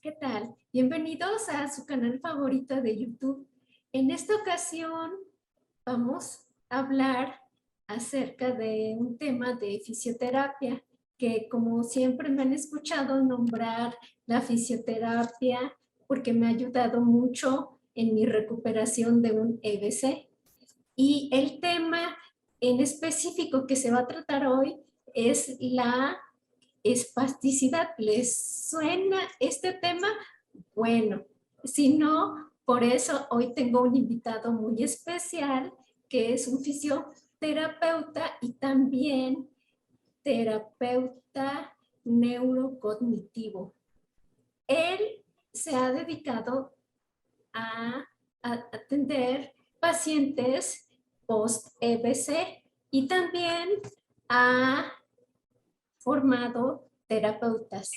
¿Qué tal? Bienvenidos a su canal favorito de YouTube. En esta ocasión vamos a hablar acerca de un tema de fisioterapia, que como siempre me han escuchado nombrar la fisioterapia porque me ha ayudado mucho en mi recuperación de un EBC. Y el tema en específico que se va a tratar hoy es la espasticidad. ¿Les suena este tema? Bueno, si no, por eso hoy tengo un invitado muy especial que es un fisioterapeuta y también terapeuta neurocognitivo. Él se ha dedicado a atender pacientes post-EBC y también ha formado terapeutas.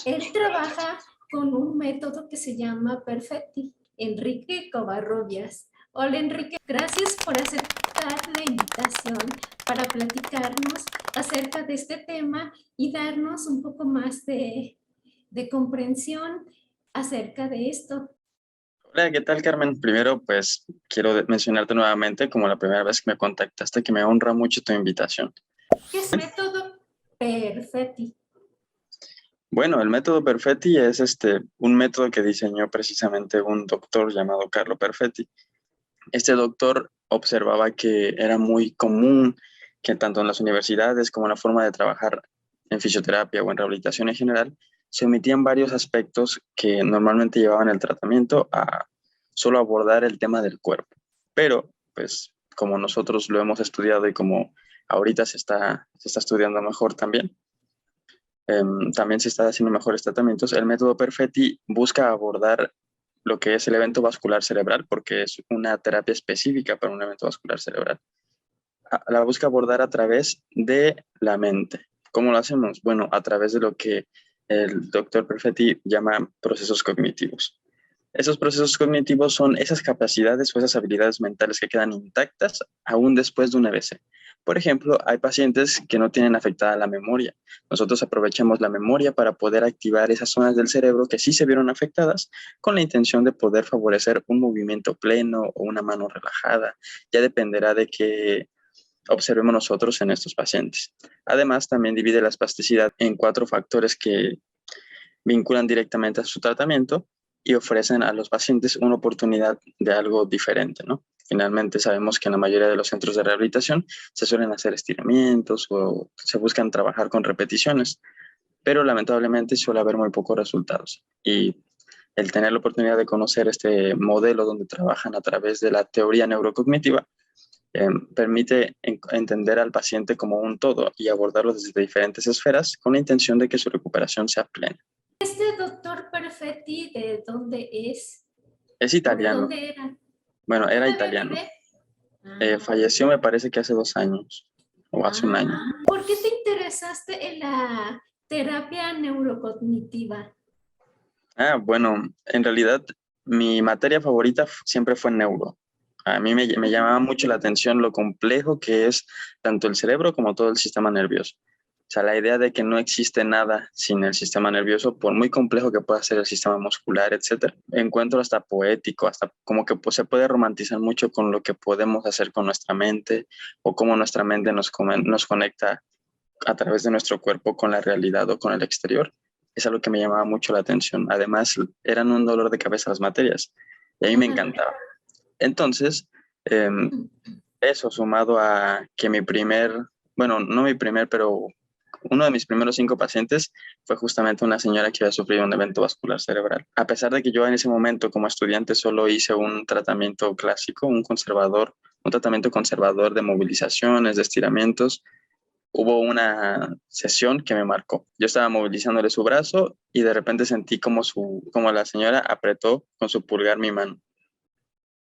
Él trabaja con un método que se llama Perfetti. Enrique Covarrubias. Hola Enrique, gracias por aceptar la invitación para platicarnos acerca de este tema y darnos un poco más de comprensión acerca de esto. Hola, ¿qué tal, Carmen? Primero, pues quiero mencionarte nuevamente como la primera vez que me contactaste, que me honra mucho tu invitación. ¿Qué es método Perfetti? Bueno, el método Perfetti es un método que diseñó precisamente un doctor llamado Carlo Perfetti. Este doctor observaba que era muy común que tanto en las universidades como en la forma de trabajar en fisioterapia o en rehabilitación en general, se omitían varios aspectos que normalmente llevaban el tratamiento a solo abordar el tema del cuerpo. Pero, pues, como nosotros lo hemos estudiado y como ahorita se está estudiando mejor también, también se está haciendo mejores tratamientos, el método Perfetti busca abordar lo que es el evento vascular cerebral, porque es una terapia específica para un evento vascular cerebral. La busca abordar a través de la mente. ¿Cómo lo hacemos? Bueno, a través de lo que el doctor Perfetti llama procesos cognitivos. Esos procesos cognitivos son esas capacidades o esas habilidades mentales que quedan intactas aún después de un EBC. Por ejemplo, hay pacientes que no tienen afectada la memoria. Nosotros aprovechamos la memoria para poder activar esas zonas del cerebro que sí se vieron afectadas con la intención de poder favorecer un movimiento pleno o una mano relajada. Ya dependerá de qué observemos nosotros en estos pacientes. Además, también divide la espasticidad en 4 factores que vinculan directamente a su tratamiento y ofrecen a los pacientes una oportunidad de algo diferente, ¿no? Finalmente sabemos que en la mayoría de los centros de rehabilitación se suelen hacer estiramientos o se buscan trabajar con repeticiones, pero lamentablemente suele haber muy pocos resultados. Y el tener la oportunidad de conocer este modelo donde trabajan a través de la teoría neurocognitiva permite entender al paciente como un todo y abordarlo desde diferentes esferas con la intención de que su recuperación sea plena. ¿Este doctor Perfetti de dónde es? Es ¿O de italiano. dónde era? Bueno, era ¿Todavía italiano. vive? Ah, Falleció, me parece que hace 2 años o hace un año. ¿por qué te interesaste en la terapia neurocognitiva? Bueno, en realidad mi materia favorita siempre fue neuro. A mí me llamaba mucho la atención lo complejo que es tanto el cerebro como todo el sistema nervioso. O sea, la idea de que no existe nada sin el sistema nervioso, por muy complejo que pueda ser el sistema muscular, etcétera, encuentro hasta poético, hasta como que pues, se puede romantizar mucho con lo que podemos hacer con nuestra mente o cómo nuestra mente nos conecta a través de nuestro cuerpo con la realidad o con el exterior. Es algo que me llamaba mucho la atención. Además, eran un dolor de cabeza las materias y a mí me encantaba. Entonces, eh, eso sumado a que bueno, no mi primer, pero uno de mis primeros 5 pacientes fue justamente una señora que había sufrido un evento vascular cerebral. A pesar de que yo en ese momento como estudiante solo hice un tratamiento clásico, un tratamiento conservador de movilizaciones, de estiramientos, hubo una sesión que me marcó. Yo estaba movilizándole su brazo y de repente sentí como la señora apretó con su pulgar mi mano.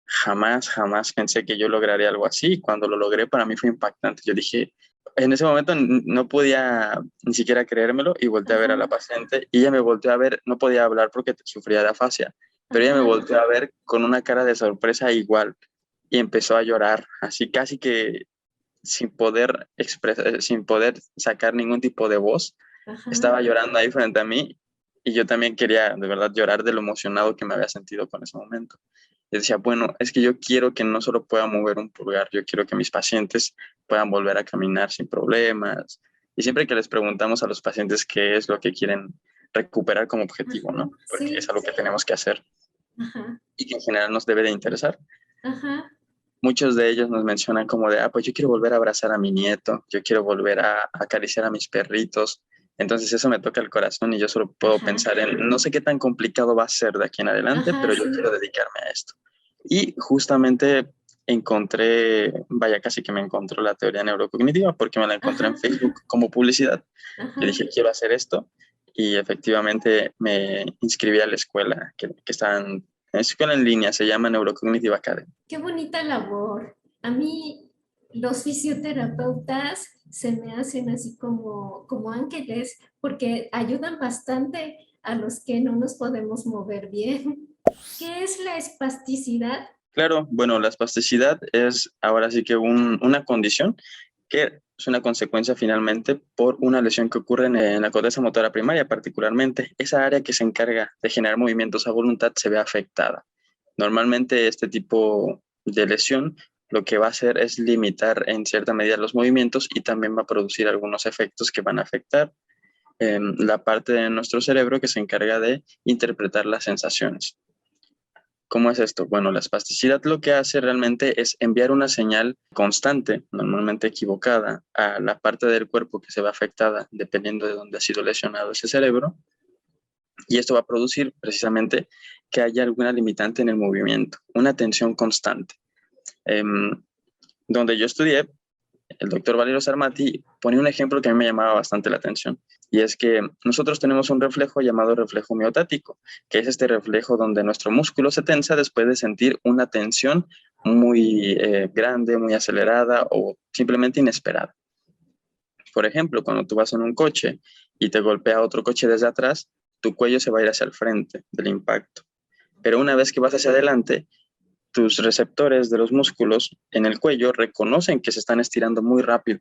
Jamás pensé que yo lograría algo así. Cuando lo logré, para mí fue impactante. Yo dije, en ese momento no podía ni siquiera creérmelo y volteé a ver a la paciente y ella me volteó a ver, no podía hablar porque sufría de afasia, pero ella me volteó a ver con una cara de sorpresa igual y empezó a llorar, así casi que sin poder expresar, sin poder sacar ningún tipo de voz. Estaba llorando ahí frente a mí Y yo también quería de verdad llorar de lo emocionado que me había sentido con ese momento. Y decía, bueno, es que yo quiero que no solo pueda mover un pulgar, yo quiero que mis pacientes puedan volver a caminar sin problemas. Y siempre que les preguntamos a los pacientes qué es lo que quieren recuperar como objetivo, Ajá, ¿no? Porque es sí, algo que tenemos que hacer ajá, y que en general nos debe de interesar. ajá, Muchos de ellos nos mencionan como de, pues yo quiero volver a abrazar a mi nieto, yo quiero volver a acariciar a mis perritos. Entonces eso me toca el corazón y yo solo puedo ajá, pensar en, no sé qué tan complicado va a ser de aquí en adelante, ajá, pero yo quiero sí, dedicarme a esto. Y justamente encontré, vaya, casi que me encontró la teoría neurocognitiva porque me la encontré en ajá, Facebook como publicidad. Yo ajá. dije, quiero hacer esto y efectivamente me inscribí a la escuela que está en escuela en línea, se llama Neurocognitive Academy. Qué bonita labor. A mí los fisioterapeutas se me hacen así como ángeles porque ayudan bastante a los que no nos podemos mover bien. ¿Qué es la espasticidad? Claro, bueno, la espasticidad es ahora sí que una condición que es una consecuencia finalmente por una lesión que ocurre en la corteza motora primaria, particularmente. Esa área que se encarga de generar movimientos a voluntad se ve afectada. Normalmente este tipo de lesión lo que va a hacer es limitar en cierta medida los movimientos y también va a producir algunos efectos que van a afectar la parte de nuestro cerebro que se encarga de interpretar las sensaciones. ¿Cómo es esto? Bueno, la espasticidad lo que hace realmente es enviar una señal constante, normalmente equivocada, a la parte del cuerpo que se ve afectada, dependiendo de dónde ha sido lesionado ese cerebro, y esto va a producir precisamente que haya alguna limitante en el movimiento, una tensión constante. Em, Donde yo estudié, el doctor Valerio Sarmati pone un ejemplo que a mí me llamaba bastante la atención, y es que nosotros tenemos un reflejo llamado reflejo miotático, que es este reflejo donde nuestro músculo se tensa después de sentir una tensión muy grande, muy acelerada o simplemente inesperada. Por ejemplo, cuando tú vas en un coche y te golpea otro coche desde atrás, tu cuello se va a ir hacia el frente del impacto. Pero una vez que vas hacia adelante, tus receptores de los músculos en el cuello reconocen que se están estirando muy rápido,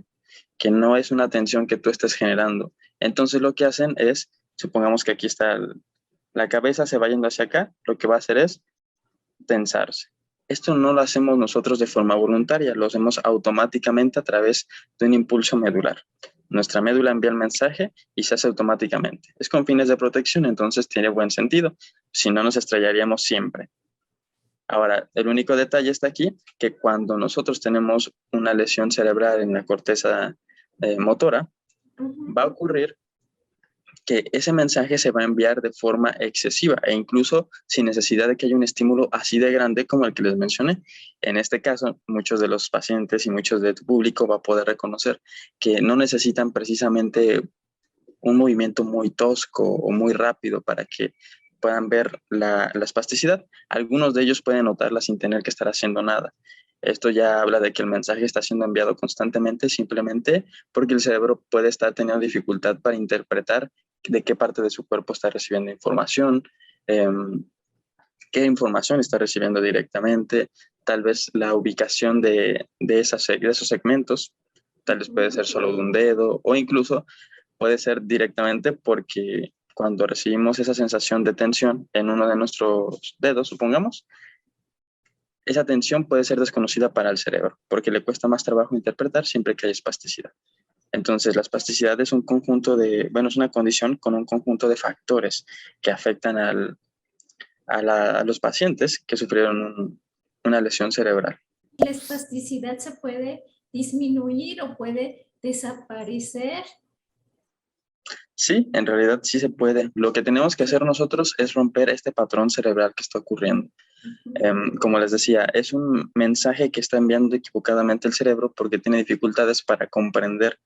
que no es una tensión que tú estés generando. Entonces lo que hacen es, supongamos que aquí está la cabeza se va yendo hacia acá, lo que va a hacer es tensarse. Esto no lo hacemos nosotros de forma voluntaria, lo hacemos automáticamente a través de un impulso medular. Nuestra médula envía el mensaje y se hace automáticamente. Es con fines de protección, entonces tiene buen sentido. Si no, nos estrellaríamos siempre. Ahora, el único detalle está aquí, que cuando nosotros tenemos una lesión cerebral en la corteza motora, Ujú. va a ocurrir que ese mensaje se va a enviar de forma excesiva e incluso sin necesidad de que haya un estímulo así de grande como el que les mencioné. En este caso, muchos de los pacientes y muchos de tu público va a poder reconocer que no necesitan precisamente un movimiento muy tosco o muy rápido para que puedan ver la espasticidad. Algunos de ellos pueden notarla sin tener que estar haciendo nada. Esto ya habla de que el mensaje está siendo enviado constantemente simplemente porque el cerebro puede estar teniendo dificultad para interpretar de qué parte de su cuerpo está recibiendo información, eh, qué información está recibiendo directamente, tal vez la ubicación de esos segmentos, tal vez puede ser solo de un dedo o incluso puede ser directamente porque cuando recibimos esa sensación de tensión en uno de nuestros dedos, supongamos, esa tensión puede ser desconocida para el cerebro porque le cuesta más trabajo interpretar siempre que hay espasticidad. Entonces, la espasticidad es un conjunto de, bueno, es una condición con un conjunto de factores que afectan a los pacientes que sufrieron una lesión cerebral. ¿La espasticidad se puede disminuir o puede desaparecer? Sí, en realidad sí se puede. Lo que tenemos que hacer nosotros es romper este patrón cerebral que está ocurriendo. Ujú. Como les decía, es un mensaje que está enviando equivocadamente el cerebro porque tiene dificultades para comprender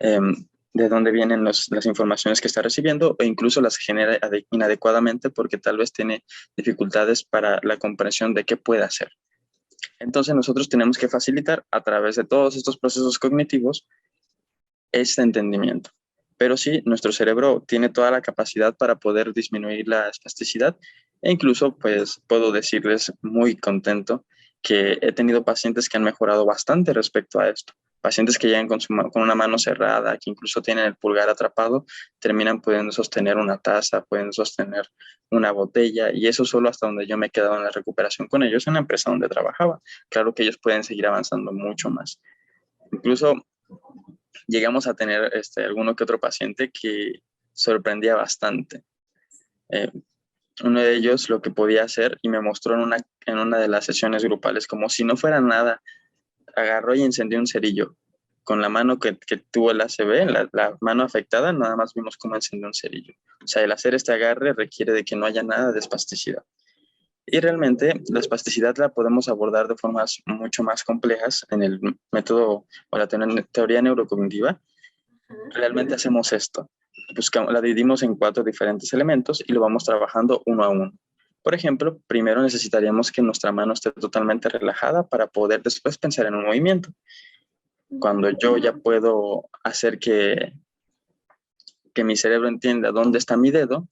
de dónde vienen las informaciones que está recibiendo o incluso las genera inadecuadamente porque tal vez tiene dificultades para la comprensión de qué puede hacer. Entonces nosotros tenemos que facilitar a través de todos estos procesos cognitivos este entendimiento. Pero sí, nuestro cerebro tiene toda la capacidad para poder disminuir la espasticidad e incluso pues puedo decirles muy contento que he tenido pacientes que han mejorado bastante respecto a esto. Pacientes que llegan con una mano cerrada, que incluso tienen el pulgar atrapado, terminan pudiendo sostener una taza, pueden sostener una botella, y eso solo hasta donde yo me he quedado en la recuperación con ellos en la empresa donde trabajaba. Claro que ellos pueden seguir avanzando mucho más. Incluso llegamos a tener alguno que otro paciente que sorprendía bastante. Uno de ellos lo que podía hacer, y me mostró en una de las sesiones grupales, como si no fuera nada, agarró y encendió un cerillo. Con la mano que tuvo el ACV, la mano afectada, nada más vimos cómo encendió un cerillo. O sea, el hacer este agarre requiere de que no haya nada de espasticidad. Y realmente la espasticidad la podemos abordar de formas mucho más complejas en el método o la teoría neurocognitiva. Realmente hacemos esto. La dividimos en 4 diferentes elementos y lo vamos trabajando uno a uno. Por ejemplo, primero necesitaríamos que nuestra mano esté totalmente relajada para poder después pensar en un movimiento. Cuando yo ya puedo hacer que mi cerebro entienda dónde está mi dedo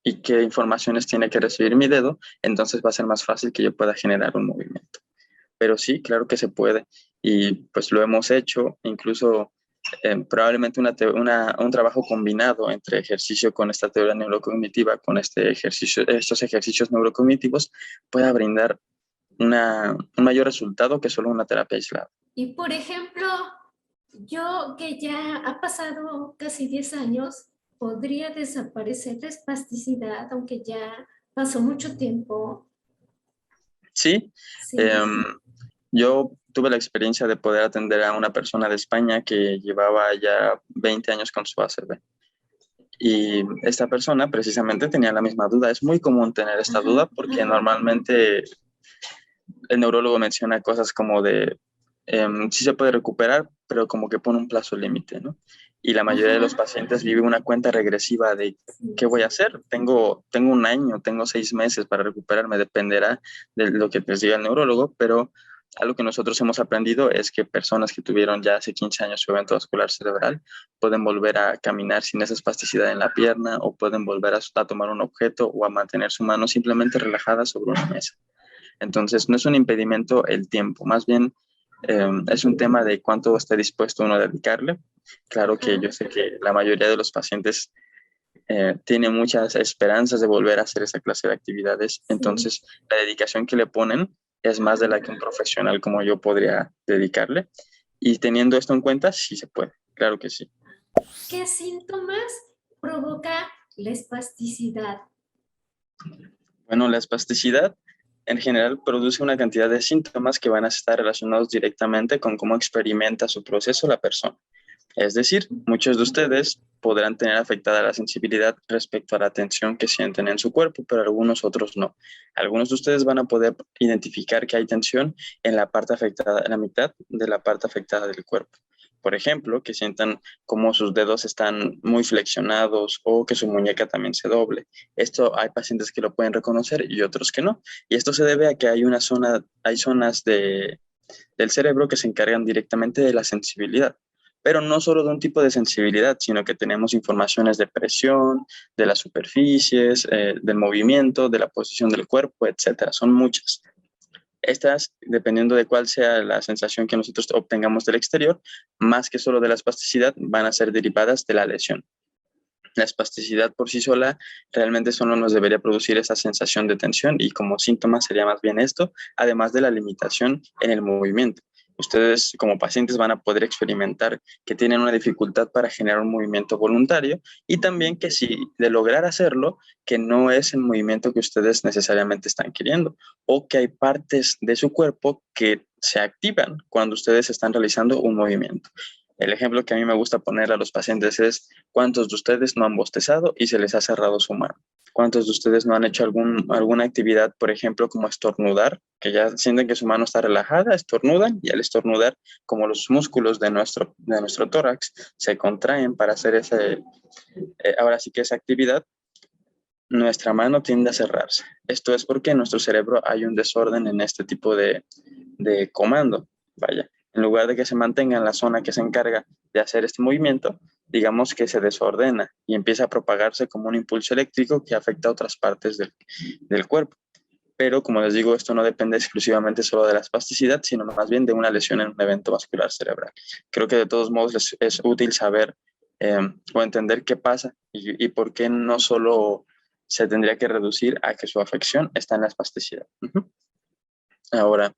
y qué informaciones tiene que recibir mi dedo, entonces va a ser más fácil que yo pueda generar un movimiento. Pero sí, claro que se puede y pues lo hemos hecho, incluso probablemente un trabajo combinado entre ejercicio con esta teoría neurocognitiva, con estos ejercicios neurocognitivos, pueda brindar un mayor resultado que solo una terapia aislada. Y por ejemplo, yo que ya ha pasado casi 10 años, podría desaparecer la espasticidad, aunque ya pasó mucho tiempo. Sí, Sí. Yo tuve la experiencia de poder atender a una persona de España que llevaba ya 20 años con su ACV. Y esta persona precisamente tenía la misma duda. Es muy común tener esta duda porque normalmente el neurólogo menciona cosas como de sí se puede recuperar, pero como que pone un plazo límite, ¿no? Y la mayoría de los pacientes vive una cuenta regresiva de ¿qué voy a hacer? Tengo un año, tengo 6 meses para recuperarme, dependerá de lo que les diga el neurólogo, pero algo que nosotros hemos aprendido es que personas que tuvieron ya hace 15 años su evento vascular cerebral pueden volver a caminar sin esa espasticidad en la pierna o pueden volver a tomar un objeto o a mantener su mano simplemente relajada sobre una mesa. Entonces, no es un impedimento el tiempo, más bien es un tema de cuánto esté dispuesto uno a dedicarle. Claro que yo sé que la mayoría de los pacientes tiene muchas esperanzas de volver a hacer esa clase de actividades, entonces la dedicación que le ponen es más de la que un profesional como yo podría dedicarle. Y teniendo esto en cuenta, sí se puede, claro que sí. ¿Qué síntomas provoca la espasticidad? Bueno, la espasticidad en general produce una cantidad de síntomas que van a estar relacionados directamente con cómo experimenta su proceso la persona. Es decir, muchos de ustedes podrán tener afectada la sensibilidad respecto a la tensión que sienten en su cuerpo, pero algunos otros no. Algunos de ustedes van a poder identificar que hay tensión en la parte afectada, en la mitad de la parte afectada del cuerpo. Por ejemplo, que sientan como sus dedos están muy flexionados o que su muñeca también se doble. Esto hay pacientes que lo pueden reconocer y otros que no. Y esto se debe a que hay zonas del cerebro que se encargan directamente de la sensibilidad. Pero no solo de un tipo de sensibilidad, sino que tenemos informaciones de presión, de las superficies, del movimiento, de la posición del cuerpo, etcétera. Son muchas. Estas, dependiendo de cuál sea la sensación que nosotros obtengamos del exterior, más que solo de la espasticidad, van a ser derivadas de la lesión. La espasticidad por sí sola realmente solo nos debería producir esa sensación de tensión y como síntoma sería más bien esto, además de la limitación en el movimiento. Ustedes como pacientes van a poder experimentar que tienen una dificultad para generar un movimiento voluntario y también que si de lograr hacerlo, que no es el movimiento que ustedes necesariamente están queriendo o que hay partes de su cuerpo que se activan cuando ustedes están realizando un movimiento. El ejemplo que a mí me gusta poner a los pacientes es ¿cuántos de ustedes no han bostezado y se les ha cerrado su mano? ¿Cuántos de ustedes no han hecho alguna actividad, por ejemplo, como estornudar, que ya sienten que su mano está relajada, estornudan y al estornudar, como los músculos de nuestro tórax se contraen para hacer ahora sí que esa actividad, nuestra mano tiende a cerrarse. Esto es porque en nuestro cerebro hay un desorden en este tipo de comando. Vaya, en lugar de que se mantenga en la zona que se encarga de hacer este movimiento, digamos que se desordena y empieza a propagarse como un impulso eléctrico que afecta a otras partes del cuerpo. pero como les digo, esto no depende exclusivamente solo de la espasticidad, sino más bien de una lesión en un evento vascular cerebral. Creo que de todos modos es útil saber o entender qué pasa y por qué no solo se tendría que reducir a que su afección está en la espasticidad. Ahora,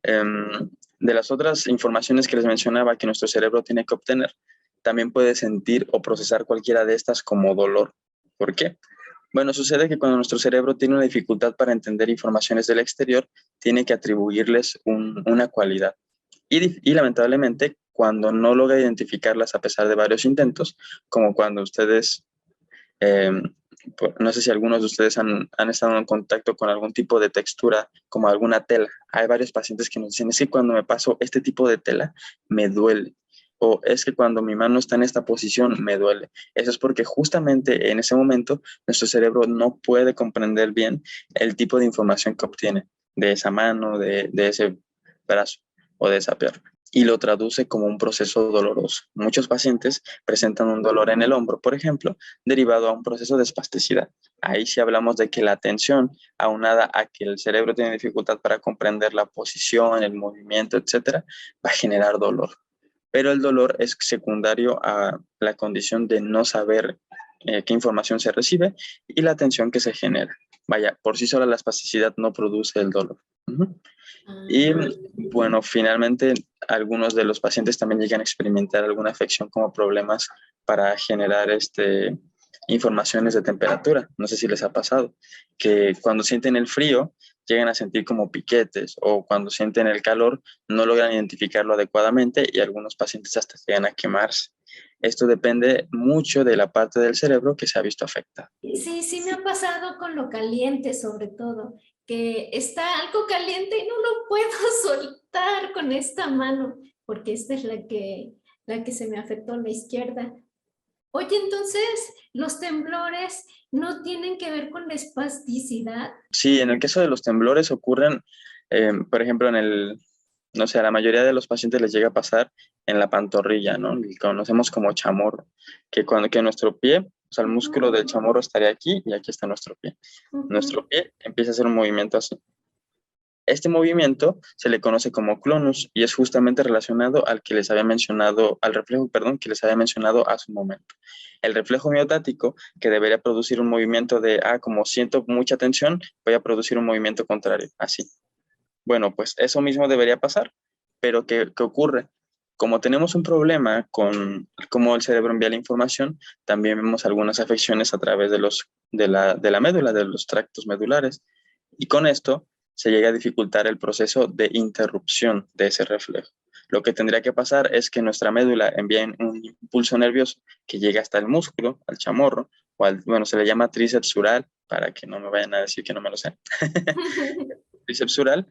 de las otras informaciones que les mencionaba que nuestro cerebro tiene que obtener, también puede sentir o procesar cualquiera de estas como dolor. ¿Por qué? Bueno, sucede que cuando nuestro cerebro tiene una dificultad para entender informaciones del exterior, tiene que atribuirles una cualidad. Y lamentablemente, cuando no logra identificarlas a pesar de varios intentos, como cuando ustedes, eh, no sé si algunos de ustedes han estado en contacto con algún tipo de textura, como alguna tela. Hay varios pacientes que nos dicen, es que cuando me paso este tipo de tela, me duele. O es que cuando mi mano está en esta posición, me duele. Eso es porque justamente en ese momento nuestro cerebro no puede comprender bien el tipo de información que obtiene de esa mano, de ese brazo o de esa pierna y lo traduce como un proceso doloroso. Muchos pacientes presentan un dolor en el hombro, por ejemplo, derivado a un proceso de espasticidad. Ahí sí hablamos de que la tensión, aunada a que el cerebro tiene dificultad para comprender la posición, el movimiento, etcétera, va a generar dolor. Pero el dolor es secundario a la condición de no saber qué información se recibe y la tensión que se genera. Vaya, por sí sola la espasticidad no produce el dolor. Y bueno, finalmente algunos de los pacientes también llegan a experimentar alguna afección como problemas para generar informaciones de temperatura. No sé si les ha pasado, que cuando sienten el frío llegan a sentir como piquetes o cuando sienten el calor no logran identificarlo adecuadamente y algunos pacientes hasta llegan a quemarse. Esto depende mucho de la parte del cerebro que se ha visto afectada. Sí, sí me ha pasado con lo caliente sobre todo, que está algo caliente y no lo puedo soltar con esta mano, porque esta es la que se me afectó a la izquierda. Oye, entonces, ¿los temblores no tienen que ver con la espasticidad? Sí, en el caso de los temblores ocurren, por ejemplo, no sé, a la mayoría de los pacientes les llega a pasar en la pantorrilla, ¿no? Y conocemos como chamorro, que nuestro pie, o sea, el músculo del chamorro estaría aquí y aquí está nuestro pie. Nuestro pie empieza a hacer un movimiento así. Este movimiento se le conoce como clonus y es justamente relacionado al que les había mencionado, al reflejo, perdón, que les había mencionado hace un momento. El reflejo miotático, que debería producir un movimiento de, como siento mucha tensión, voy a producir un movimiento contrario, así. Bueno, pues eso mismo debería pasar, pero ¿qué ocurre? Como tenemos un problema con cómo el cerebro envía la información, también vemos algunas afecciones a través de la médula, de los tractos medulares. Y con esto se llega a dificultar el proceso de interrupción de ese reflejo. Lo que tendría que pasar es que nuestra médula envíe un impulso nervioso que llegue hasta el músculo, al chamorro, bueno, se le llama tríceps sural, para que no me vayan a decir que no me lo sé. Tríceps sural,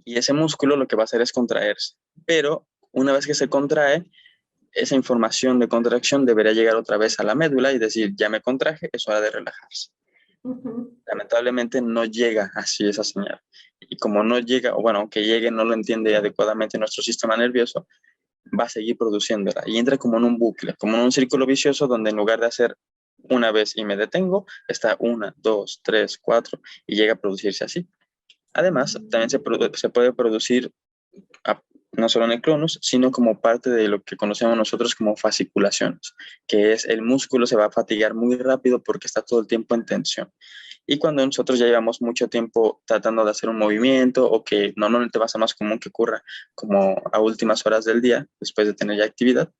y ese músculo lo que va a hacer es contraerse. Pero una vez que se contrae, esa información de contracción debería llegar otra vez a la médula y decir, ya me contraje, es hora de relajarse. Lamentablemente no llega así esa señal. Y como no llega, o bueno, aunque llegue, no lo entiende adecuadamente nuestro sistema nervioso, va a seguir produciéndola. Y entra como en un bucle, como en un círculo vicioso donde en lugar de hacer una vez y me detengo, está una, dos, tres, cuatro, y llega a producirse así. Además, también se puede producir no solo en el clonus, sino como parte de lo que conocemos nosotros como fasciculaciones, que es el músculo se va a fatigar muy rápido porque está todo el tiempo en tensión. Y cuando nosotros ya llevamos mucho tiempo tratando de hacer un movimiento o que normalmente va a ser más común que ocurra como a últimas horas del día, después de tener ya actividad,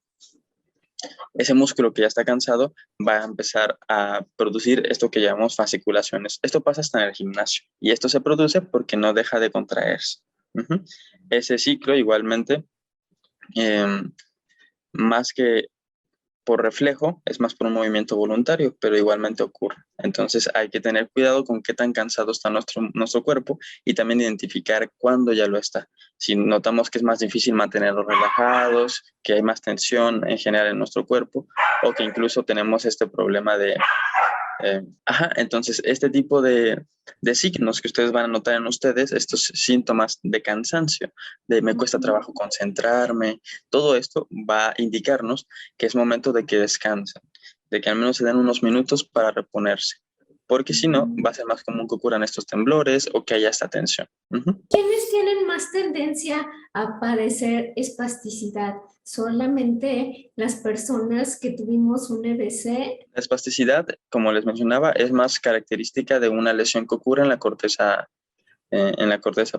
ese músculo que ya está cansado va a empezar a producir esto que llamamos fasciculaciones. Esto pasa hasta en el gimnasio y esto se produce porque no deja de contraerse. Ese ciclo igualmente, más que por reflejo, es más por un movimiento voluntario, pero igualmente ocurre. Entonces hay que tener cuidado con qué tan cansado está nuestro cuerpo y también identificar cuándo ya lo está. Si notamos que es más difícil mantenerlos relajados, que hay más tensión en general en nuestro cuerpo o que incluso tenemos este problema de entonces, este tipo de signos que ustedes van a notar en ustedes, estos síntomas de cansancio, de me cuesta trabajo concentrarme, todo esto va a indicarnos que es momento de que descansen, de que al menos se den unos minutos para reponerse. porque si no, va a ser más común que ocurran estos temblores o que haya esta tensión. ¿Quiénes tienen más tendencia a padecer espasticidad? ¿Solamente las personas que tuvimos un EBC? La espasticidad, como les mencionaba, es más característica de una lesión que ocurre en la corteza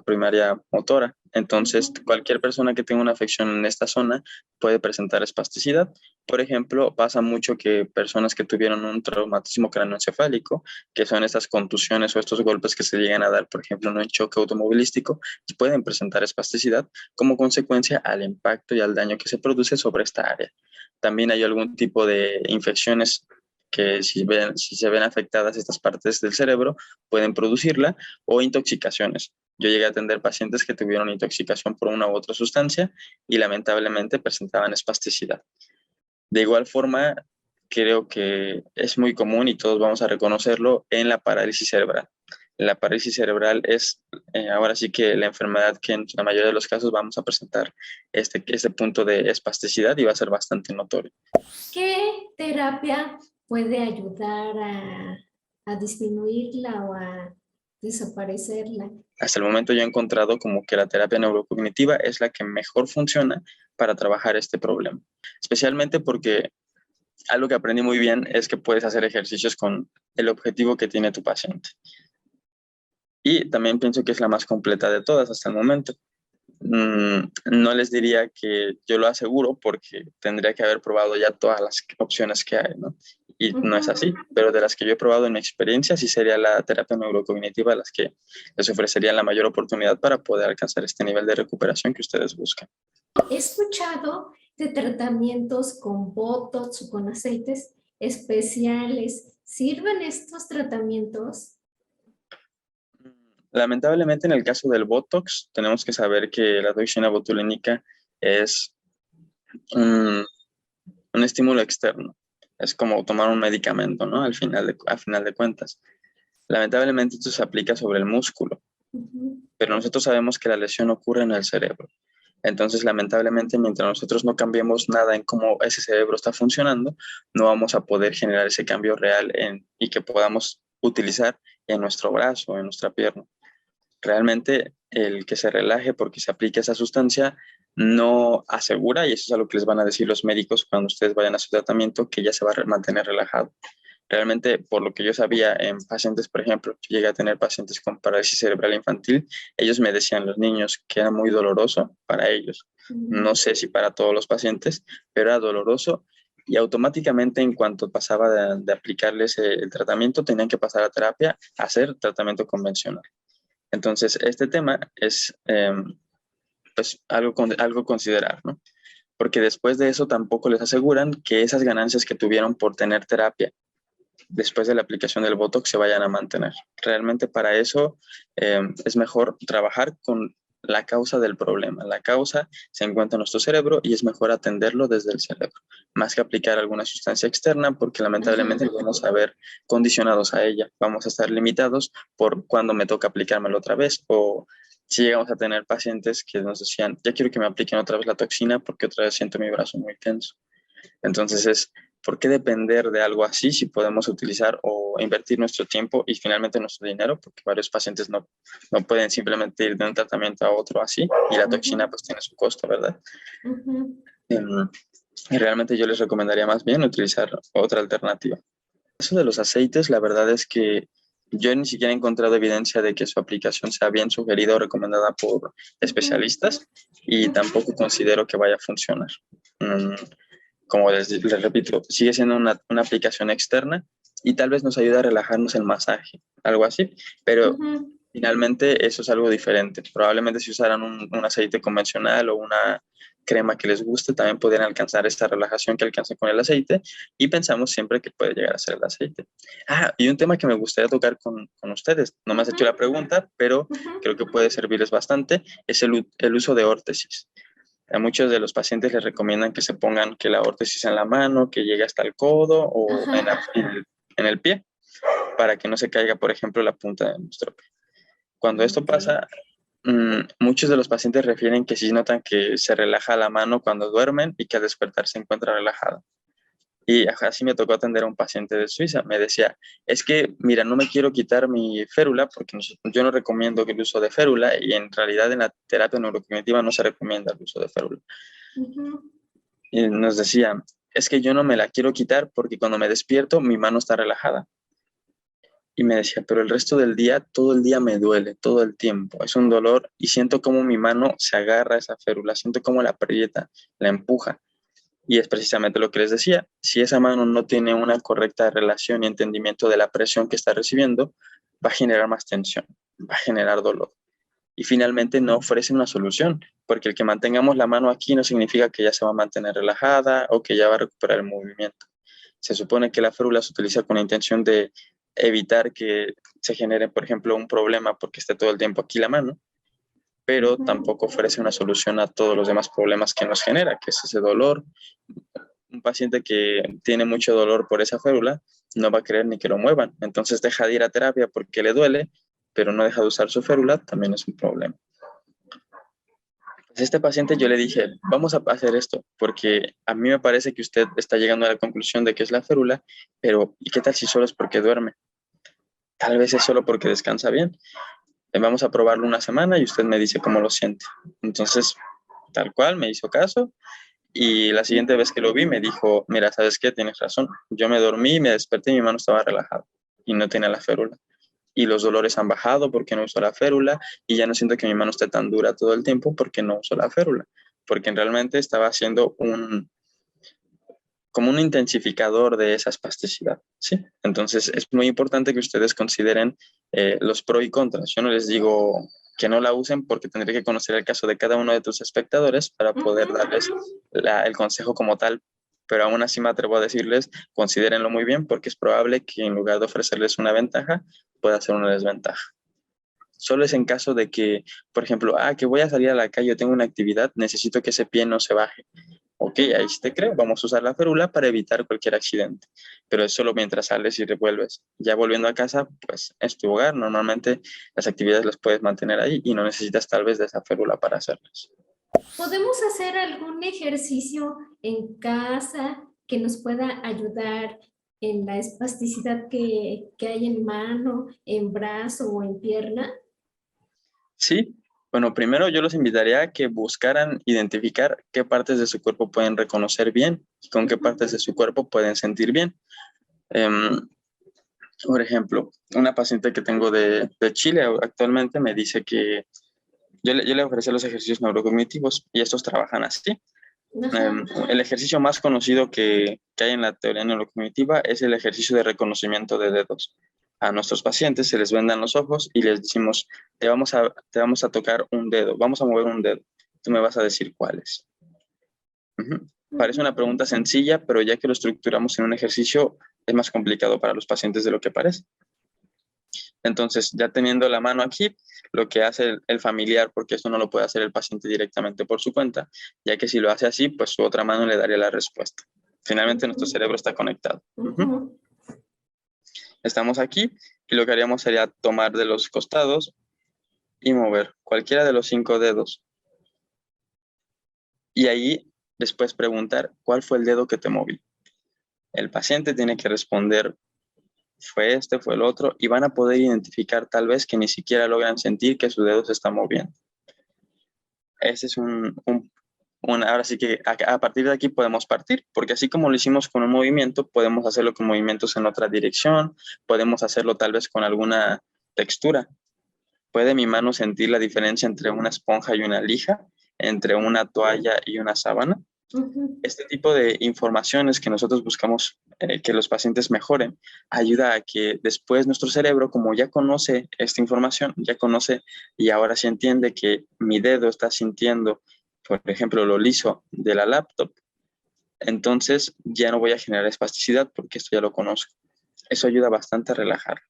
primaria motora. Entonces, cualquier persona que tenga una afección en esta zona puede presentar espasticidad. Por ejemplo, pasa mucho que personas que tuvieron un traumatismo craneoencefálico, que son estas contusiones o estos golpes que se llegan a dar, por ejemplo, en un choque automovilístico, pueden presentar espasticidad como consecuencia al impacto y al daño que se produce sobre esta área. También hay algún tipo de infecciones que si se ven afectadas estas partes del cerebro, pueden producirla, o intoxicaciones. Yo llegué a atender pacientes que tuvieron intoxicación por una u otra sustancia y lamentablemente presentaban espasticidad. De igual forma, creo que es muy común y todos vamos a reconocerlo en la parálisis cerebral. La parálisis cerebral es ahora sí que la enfermedad que en la mayoría de los casos vamos a presentar este punto de espasticidad y va a ser bastante notorio. ¿Qué terapia puede ayudar a disminuirla o a desaparecerla? Hasta el momento yo he encontrado como que la terapia neurocognitiva es la que mejor funciona para trabajar este problema. Especialmente porque algo que aprendí muy bien es que puedes hacer ejercicios con el objetivo que tiene tu paciente. Y también pienso que es la más completa de todas hasta el momento. No les diría que yo lo aseguro porque tendría que haber probado ya todas las opciones que hay, ¿no? Y no es así, pero de las que yo he probado en mi experiencia, sí sería la terapia neurocognitiva las que les ofrecerían la mayor oportunidad para poder alcanzar este nivel de recuperación que ustedes buscan. He escuchado de tratamientos con botox o con aceites especiales. ¿Sirven estos tratamientos? Lamentablemente, en el caso del Botox, tenemos que saber que la toxina botulínica es un estímulo externo. Es como tomar un medicamento, ¿no? Al final de cuentas. Lamentablemente, esto se aplica sobre el músculo, pero nosotros sabemos que la lesión ocurre en el cerebro. Entonces, lamentablemente, mientras nosotros no cambiemos nada en cómo ese cerebro está funcionando, no vamos a poder generar ese cambio real y que podamos utilizar en nuestro brazo, en nuestra pierna. Realmente el que se relaje porque se aplique esa sustancia no asegura, y eso es algo que les van a decir los médicos cuando ustedes vayan a su tratamiento, que ya se va a mantener relajado. Realmente, por lo que yo sabía en pacientes, por ejemplo, yo llegué a tener pacientes con parálisis cerebral infantil, ellos me decían, los niños, que era muy doloroso para ellos. No sé si para todos los pacientes, pero era doloroso y automáticamente en cuanto pasaba de aplicarles el tratamiento, tenían que pasar a terapia, a hacer tratamiento convencional. Entonces, este tema es pues algo considerar, ¿no? Porque después de eso tampoco les aseguran que esas ganancias que tuvieron por tener terapia después de la aplicación del Botox se vayan a mantener. Realmente para eso es mejor trabajar con la causa del problema. La causa se encuentra en nuestro cerebro y es mejor atenderlo desde el cerebro, más que aplicar alguna sustancia externa, porque lamentablemente vamos a ver condicionados a ella. Vamos a estar limitados por cuándo me toca aplicármelo otra vez, o si llegamos a tener pacientes que nos decían, ya quiero que me apliquen otra vez la toxina porque otra vez siento mi brazo muy tenso. Entonces ¿por qué depender de algo así si podemos utilizar o invertir nuestro tiempo y finalmente nuestro dinero? Porque varios pacientes no pueden simplemente ir de un tratamiento a otro así, y la toxina pues tiene su costo, ¿verdad? Y realmente yo les recomendaría más bien utilizar otra alternativa. Eso de los aceites, la verdad es que yo ni siquiera he encontrado evidencia de que su aplicación sea bien sugerida o recomendada por especialistas, y tampoco considero que vaya a funcionar. Como les repito, sigue siendo una aplicación externa y tal vez nos ayuda a relajarnos el masaje, algo así, pero finalmente eso es algo diferente. Probablemente si usaran un aceite convencional o una crema que les guste, también podrían alcanzar esta relajación que alcanza con el aceite, y pensamos siempre que puede llegar a ser el aceite. Y un tema que me gustaría tocar con ustedes, no me has hecho la pregunta, pero creo que puede servirles bastante, es el uso de órtesis. A muchos de los pacientes les recomiendan que se pongan que la órtesis en la mano, que llegue hasta el codo o en el pie, para que no se caiga, por ejemplo, la punta de nuestro pie. Cuando esto pasa, muchos de los pacientes refieren que sí notan que se relaja la mano cuando duermen y que al despertar se encuentra relajada. Y así me tocó atender a un paciente de Suiza. Me decía, es que, mira, no me quiero quitar mi férula porque yo no recomiendo el uso de férula y en realidad en la terapia neurocognitiva no se recomienda el uso de férula. Y nos decía, es que yo no me la quiero quitar porque cuando me despierto mi mano está relajada. Y me decía, pero el resto del día, todo el día me duele, todo el tiempo. Es un dolor y siento como mi mano se agarra a esa férula, siento como la aprieta, la empuja. Y es precisamente lo que les decía, si esa mano no tiene una correcta relación y entendimiento de la presión que está recibiendo, va a generar más tensión, va a generar dolor. Y finalmente no ofrece una solución, porque el que mantengamos la mano aquí no significa que ya se va a mantener relajada o que ya va a recuperar el movimiento. Se supone que la férula se utiliza con la intención de evitar que se genere, por ejemplo, un problema porque esté todo el tiempo aquí la mano, pero tampoco ofrece una solución a todos los demás problemas que nos genera, que es ese dolor. Un paciente que tiene mucho dolor por esa férula no va a querer ni que lo muevan, entonces deja de ir a terapia porque le duele, pero no deja de usar su férula, también es un problema. Pues este paciente yo le dije, vamos a hacer esto, porque a mí me parece que usted está llegando a la conclusión de que es la férula, pero ¿y qué tal si solo es porque duerme? Tal vez es solo porque descansa bien. Vamos a probarlo una semana y usted me dice cómo lo siente. Entonces, tal cual, me hizo caso y la siguiente vez que lo vi me dijo, mira, ¿sabes qué? Tienes razón. Yo me dormí, me desperté y mi mano estaba relajada y no tenía la férula. Y los dolores han bajado porque no uso la férula y ya no siento que mi mano esté tan dura todo el tiempo porque no uso la férula, porque realmente estaba haciendo como un intensificador de esa espasticidad, ¿sí? Entonces es muy importante que ustedes consideren los pros y contras. Yo no les digo que no la usen porque tendré que conocer el caso de cada uno de tus espectadores para poder darles el consejo como tal, pero aún así me atrevo a decirles, considérenlo muy bien porque es probable que en lugar de ofrecerles una ventaja, pueda ser una desventaja. Solo es en caso de que, por ejemplo, que voy a salir a la calle, yo tengo una actividad, necesito que ese pie no se baje. Ok, ahí sí te creo, vamos a usar la férula para evitar cualquier accidente, pero es solo mientras sales y revuelves. Ya volviendo a casa, pues es tu hogar, normalmente las actividades las puedes mantener ahí y no necesitas tal vez de esa férula para hacerlas. ¿Podemos hacer algún ejercicio en casa que nos pueda ayudar en la espasticidad que hay en mano, en brazo o en pierna? Sí, bueno, primero yo los invitaría a que buscaran identificar qué partes de su cuerpo pueden reconocer bien y con qué partes de su cuerpo pueden sentir bien. Por ejemplo, una paciente que tengo de Chile actualmente me dice que yo le ofrecí los ejercicios neurocognitivos y estos trabajan así. El ejercicio más conocido que hay en la teoría neurocognitiva es el ejercicio de reconocimiento de dedos. A nuestros pacientes se les vendan los ojos y les decimos, te vamos a tocar un dedo, vamos a mover un dedo. Tú me vas a decir cuál es. Parece una pregunta sencilla, pero ya que lo estructuramos en un ejercicio, es más complicado para los pacientes de lo que parece. Entonces, ya teniendo la mano aquí, lo que hace el familiar, porque esto no lo puede hacer el paciente directamente por su cuenta, ya que si lo hace así, pues su otra mano le daría la respuesta. Finalmente, nuestro cerebro está conectado. Estamos aquí y lo que haríamos sería tomar de los costados y mover cualquiera de los 5 dedos. Y ahí después preguntar, ¿cuál fue el dedo que te moví? El paciente tiene que responder, fue este, fue el otro, y van a poder identificar tal vez que ni siquiera logran sentir que su dedo se está moviendo. Ese es ahora sí que a partir de aquí podemos partir, porque así como lo hicimos con un movimiento, podemos hacerlo con movimientos en otra dirección, podemos hacerlo tal vez con alguna textura. ¿Puede mi mano sentir la diferencia entre una esponja y una lija, entre una toalla y una sábana? Este tipo de informaciones que nosotros buscamos que los pacientes mejoren, ayuda a que después nuestro cerebro, como ya conoce esta información, ya conoce y ahora sí entiende que mi dedo está sintiendo, por ejemplo, lo liso de la laptop, entonces ya no voy a generar espasticidad porque esto ya lo conozco. Eso ayuda bastante a relajar.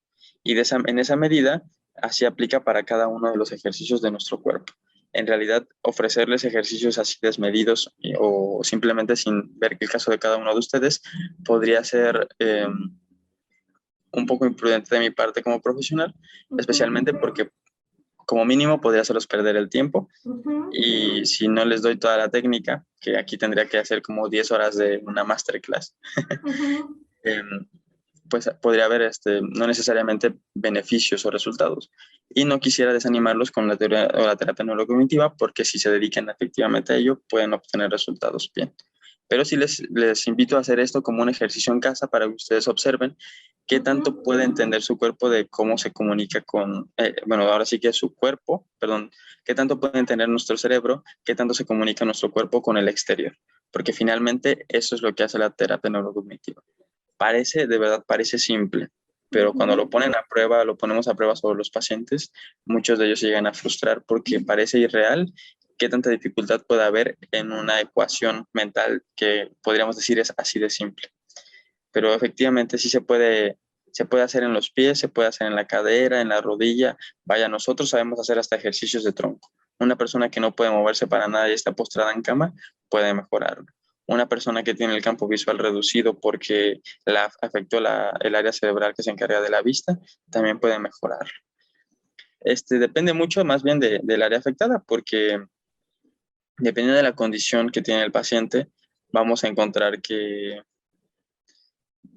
Y en esa medida, así aplica para cada uno de los ejercicios de nuestro cuerpo. En realidad, ofrecerles ejercicios así desmedidos o simplemente sin ver el caso de cada uno de ustedes podría ser un poco imprudente de mi parte como profesional, especialmente porque como mínimo podría hacerlos perder el tiempo. Ujú, Y si no les doy toda la técnica, que aquí tendría que hacer como 10 horas de una masterclass, ujú. em, pues podría haber no necesariamente beneficios o resultados. Y no quisiera desanimarlos con la teoría o la terapia neurocognitiva, porque si se dedican efectivamente a ello, pueden obtener resultados bien. Pero sí les invito a hacer esto como un ejercicio en casa para que ustedes observen qué tanto Ujú. puede entender su cuerpo de cómo se comunica con, bueno, ahora sí que su cuerpo, perdón, qué tanto puede entender nuestro cerebro, qué tanto se comunica nuestro cuerpo con el exterior. Porque finalmente eso es lo que hace la terapia neurocognitiva. Parece, de verdad, parece simple, pero cuando lo Ujú. ponen a prueba, lo ponemos a prueba sobre los pacientes, muchos de ellos se llegan a frustrar porque parece irreal qué tanta dificultad puede haber en una ecuación mental que podríamos decir es así de simple. Pero efectivamente sí se puede hacer en los pies, se puede hacer en la cadera, en la rodilla. Vaya, nosotros sabemos hacer hasta ejercicios de tronco. Una persona que no puede moverse para nada y está postrada en cama puede mejorarlo. Una persona que tiene el campo visual reducido porque afectó el área cerebral que se encarga de la vista, también puede mejorarlo. Depende mucho más bien del área afectada, porque dependiendo de la condición que tiene el paciente, vamos a encontrar que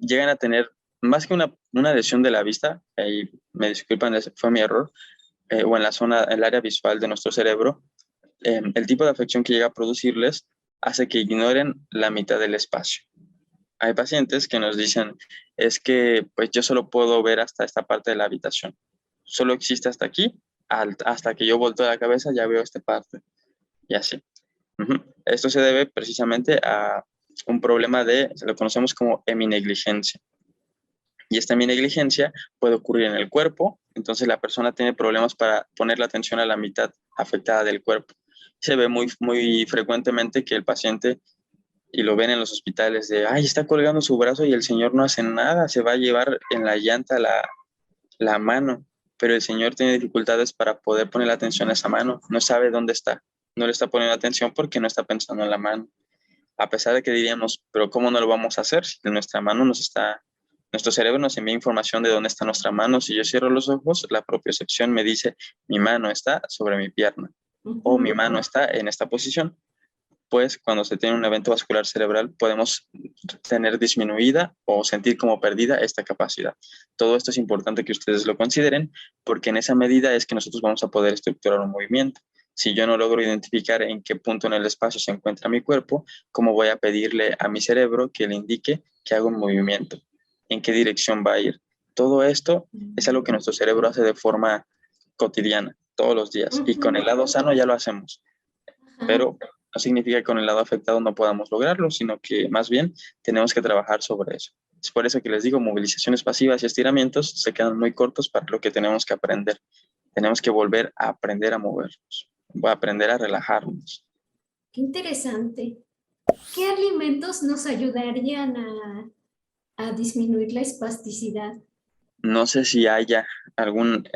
llegan a tener más que una lesión de la vista, y me disculpan, fue mi error, o en la zona, el área visual de nuestro cerebro, el tipo de afección que llega a producirles hace que ignoren la mitad del espacio. Hay pacientes que nos dicen, es que pues yo solo puedo ver hasta esta parte de la habitación. Solo existe hasta aquí, hasta que yo volteo la cabeza ya veo esta parte. Y así. Ujú. Esto se debe precisamente a un problema se lo conocemos como heminegligencia. Y esta heminegligencia puede ocurrir en el cuerpo, entonces la persona tiene problemas para poner la atención a la mitad afectada del cuerpo. Se ve muy frecuentemente que el paciente, y lo ven en los hospitales, de, ay, está colgando su brazo y el señor no hace nada, se va a llevar en la llanta la mano, pero el señor tiene dificultades para poder poner la atención a esa mano, no sabe dónde está, no le está poniendo atención porque no está pensando en la mano. A pesar de que diríamos, pero ¿cómo no lo vamos a hacer si nuestra mano nuestro cerebro nos envía información de dónde está nuestra mano? Si yo cierro los ojos, la propiocepción me dice, mi mano está sobre mi pierna o mi Ujú. mano está en esta posición. Pues cuando se tiene un evento vascular cerebral podemos tener disminuida o sentir como perdida esta capacidad. Todo esto es importante que ustedes lo consideren porque en esa medida es que nosotros vamos a poder estructurar un movimiento. Si yo no logro identificar en qué punto en el espacio se encuentra mi cuerpo, ¿cómo voy a pedirle a mi cerebro que le indique que haga un movimiento? ¿En qué dirección va a ir? Todo esto es algo que nuestro cerebro hace de forma cotidiana, todos los días. Y con el Ujú. lado sano ya lo hacemos, Ajá. pero no significa que con el lado afectado no podamos lograrlo, sino que más bien tenemos que trabajar sobre eso. Es por eso que les digo, movilizaciones pasivas y estiramientos se quedan muy cortos para lo que tenemos que aprender. Tenemos que volver a aprender a movernos, a aprender a relajarnos. Qué interesante. ¿Qué alimentos nos ayudarían a disminuir la espasticidad? No sé si haya algún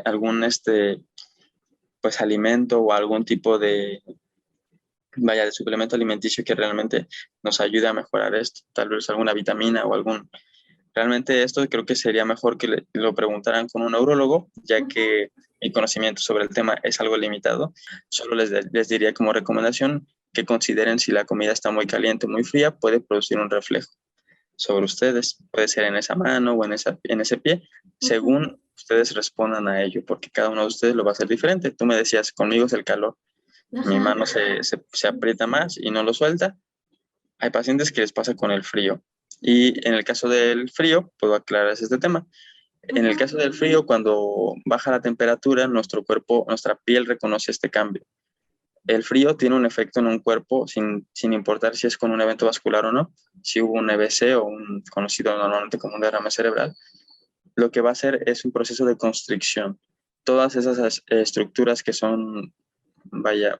pues alimento o algún tipo de suplemento alimenticio que realmente nos ayude a mejorar esto. Tal vez alguna vitamina o realmente esto creo que sería mejor que lo preguntaran con un neurólogo, ya Ujú. que mi conocimiento sobre el tema es algo limitado. Solo les diría como recomendación que consideren si la comida está muy caliente o muy fría, puede producir un reflejo sobre ustedes. Puede ser en esa mano o en ese pie, Ujú. según ustedes respondan a ello, porque cada uno de ustedes lo va a hacer diferente. Tú me decías, conmigo es el calor. Mi Ajá. mano se aprieta más y no lo suelta. Hay pacientes que les pasa con el frío. Y en el caso del frío, puedo aclararles este tema. En el Ujú. caso del frío, cuando baja la temperatura, nuestro cuerpo, nuestra piel reconoce este cambio. El frío tiene un efecto en un cuerpo sin importar si es con un evento vascular o no, si hubo un EBC o un conocido normalmente como un derrame cerebral, lo que va a hacer es un proceso de constricción. Todas esas estructuras que son, vaya,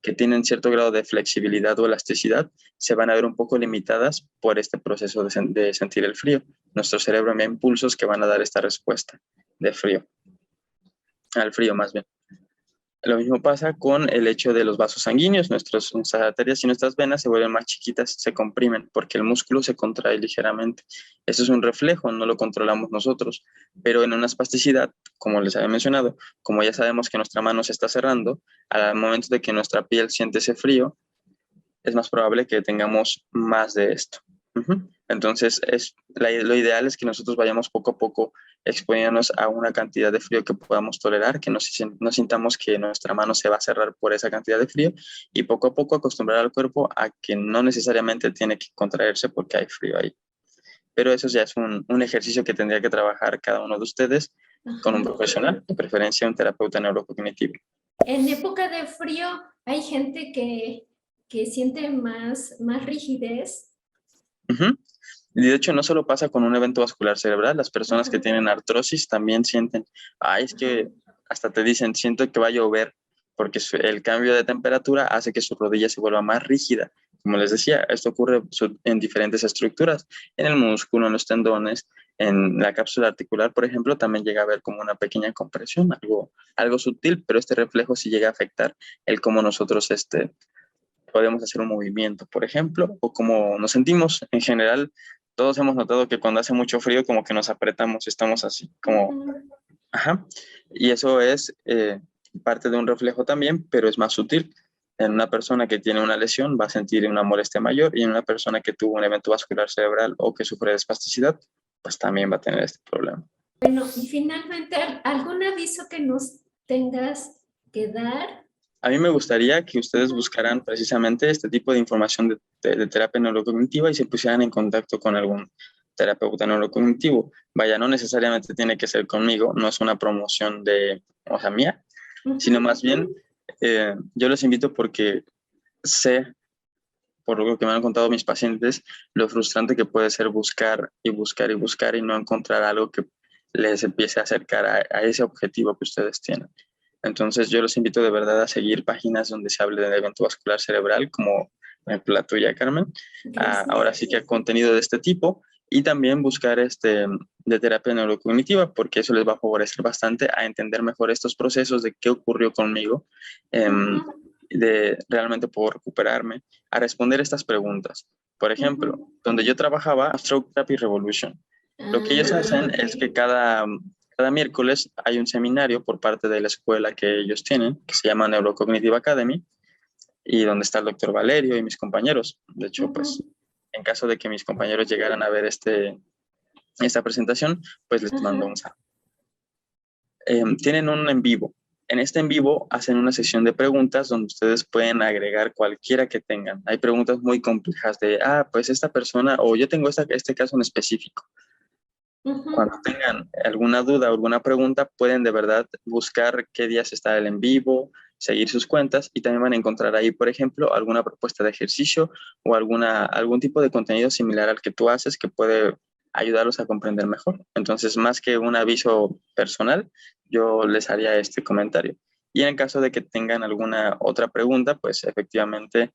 que tienen cierto grado de flexibilidad o elasticidad, se van a ver un poco limitadas por este proceso de sentir el frío. Nuestro cerebro envía impulsos que van a dar esta respuesta de frío, al frío más bien. Lo mismo pasa con el hecho de los vasos sanguíneos. Nuestras arterias y nuestras venas se vuelven más chiquitas, se comprimen porque el músculo se contrae ligeramente. Eso es un reflejo, no lo controlamos nosotros. Pero en una espasticidad, como les había mencionado, como ya sabemos que nuestra mano se está cerrando, al momento de que nuestra piel siente ese frío, es más probable que tengamos más de esto. Entonces, lo ideal es que nosotros vayamos poco a poco exponiéndonos a una cantidad de frío que podamos tolerar, que no sintamos que nuestra mano se va a cerrar por esa cantidad de frío y poco a poco acostumbrar al cuerpo a que no necesariamente tiene que contraerse porque hay frío ahí. Pero eso ya es un ejercicio que tendría que trabajar cada uno de ustedes con un profesional, de preferencia un terapeuta neurocognitivo. En época de frío hay gente que siente más rigidez. Y de hecho, no solo pasa con un evento vascular cerebral, las personas que tienen artrosis también sienten, es que hasta te dicen, siento que va a llover, porque el cambio de temperatura hace que su rodilla se vuelva más rígida. Como les decía, esto ocurre en diferentes estructuras, en el músculo, en los tendones, en la cápsula articular, por ejemplo, también llega a haber como una pequeña compresión, algo sutil, pero este reflejo sí llega a afectar el cómo nosotros podemos hacer un movimiento, por ejemplo, o cómo nos sentimos en general. Todos hemos notado que cuando hace mucho frío como que nos apretamos, estamos así, como, ajá, y eso es parte de un reflejo también, pero es más sutil. En una persona que tiene una lesión va a sentir una molestia mayor y en una persona que tuvo un evento vascular cerebral o que sufre de espasticidad, pues también va a tener este problema. Bueno, y finalmente, ¿algún aviso que nos tengas que dar? A mí me gustaría que ustedes buscaran precisamente este tipo de información de terapia neurocognitiva y se pusieran en contacto con algún terapeuta neurocognitivo. Vaya, no necesariamente tiene que ser conmigo, no es una promoción o sea, mía, sino más bien yo los invito porque sé, por lo que me han contado mis pacientes, lo frustrante que puede ser buscar y buscar y buscar y no encontrar algo que les empiece a acercar a ese objetivo que ustedes tienen. Entonces yo los invito de verdad a seguir páginas donde se hable de evento vascular cerebral, como la tuya, Carmen. Ahora sí que hay contenido de este tipo y también buscar de terapia neurocognitiva, porque eso les va a favorecer bastante a entender mejor estos procesos de qué ocurrió conmigo, de realmente puedo recuperarme, a responder estas preguntas. Por ejemplo, donde yo trabajaba, Stroke Therapy Revolution. Lo que ellos hacen es que cada miércoles hay un seminario por parte de la escuela que ellos tienen, que se llama Neurocognitive Academy, y donde está el doctor Valerio y mis compañeros. De hecho, pues, en caso de que mis compañeros llegaran a ver esta presentación, pues les mando un saludo. Tienen un en vivo. En este en vivo hacen una sesión de preguntas donde ustedes pueden agregar cualquiera que tengan. Hay preguntas muy complejas de, pues esta persona, o yo tengo este caso en específico. Cuando tengan alguna duda o alguna pregunta, pueden de verdad buscar qué días está el en vivo, seguir sus cuentas y también van a encontrar ahí, por ejemplo, alguna propuesta de ejercicio o algún tipo de contenido similar al que tú haces que puede ayudarlos a comprender mejor. Entonces, más que un aviso personal, yo les haría este comentario. Y en el caso de que tengan alguna otra pregunta, pues efectivamente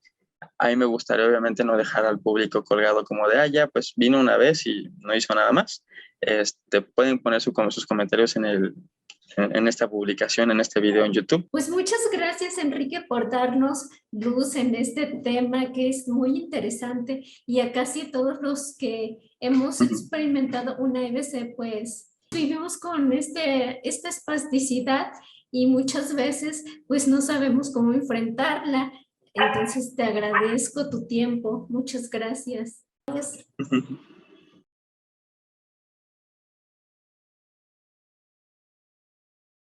a mí me gustaría obviamente no dejar al público colgado como de, ya, pues vino una vez y no hizo nada más. Pueden poner sus comentarios en esta publicación, en este video en YouTube. Pues muchas gracias, Enrique, por darnos luz en este tema que es muy interesante y a casi todos los que hemos experimentado una EBC, pues vivimos con esta espasticidad y muchas veces pues no sabemos cómo enfrentarla. Entonces te agradezco tu tiempo. Muchas gracias.